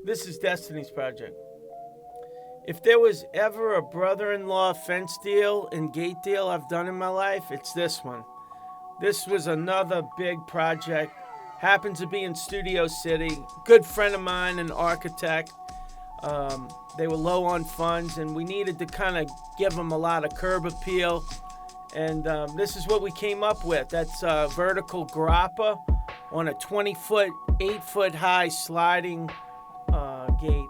This is Destiny's project. If there was ever a brother-in-law fence deal and gate deal I've done in my life, it's this one. This was another big project. Happens to be in Studio City. Good friend of mine, an architect. They were low on funds, and we needed to kind of give them a lot of curb appeal. And this is what we came up with. That's vertical garapa on a 20-foot, 8-foot high sliding gate,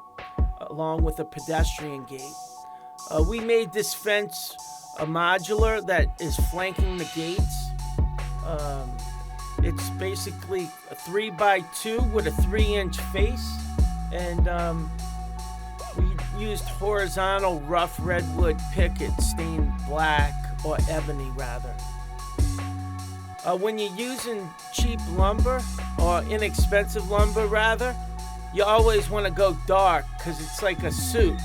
along with a pedestrian gate. We made this fence a modular that is flanking the gates. It's basically a 3x2 with a 3-inch face, and we used horizontal rough redwood picket stained black, or ebony rather. When you're using cheap lumber, or inexpensive lumber rather, you always want to go dark because it's like a suit.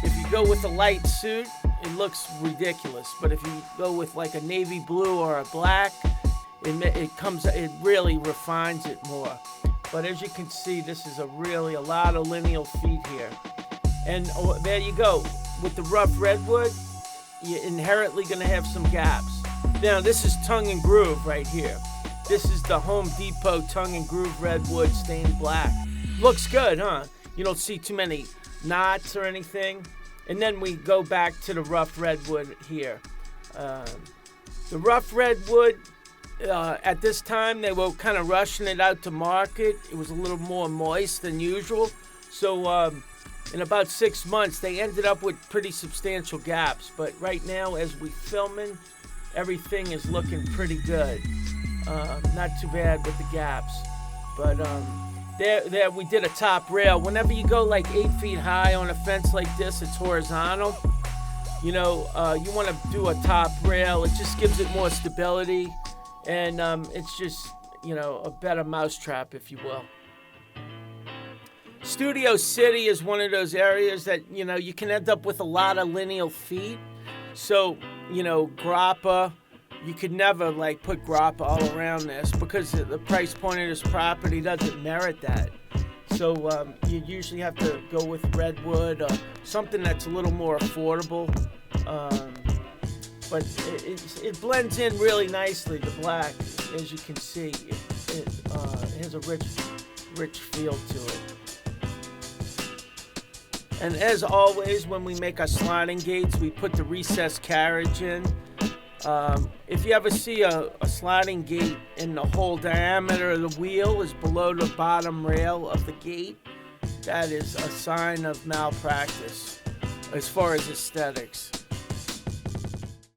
If you go with a light suit, it looks ridiculous. But if you go with like a navy blue or a black, it really refines it more. But as you can see, this is a lot of lineal feet here. And there you go. With the rough redwood, you're inherently going to have some gaps. Now, this is tongue and groove right here. This is the Home Depot tongue and groove redwood stained black. Looks good, huh? You don't see too many knots or anything. And then we go back to the rough redwood here. The rough redwood, at this time, they were kind of rushing it out to market. It was a little more moist than usual. So in about 6 months, they ended up with pretty substantial gaps. But right now, as we filming, everything is looking pretty good. Not too bad with the gaps. But there we did a top rail. Whenever you go like 8 feet high on a fence like this, it's horizontal. You know, you want to do a top rail. It just gives it more stability. And it's just, you know, a better mousetrap, if you will. Studio City is one of those areas that, you know, you can end up with a lot of lineal feet. So, you know, grappa, you could never like put grappa all around this because the price point of this property doesn't merit that. So you usually have to go with redwood or something that's a little more affordable. But it blends in really nicely, the black, as you can see. It has a rich feel to it. And as always, when we make our sliding gates, we put the recessed carriage in. If you ever see a sliding gate and the whole diameter of the wheel is below the bottom rail of the gate, that is a sign of malpractice as far as aesthetics.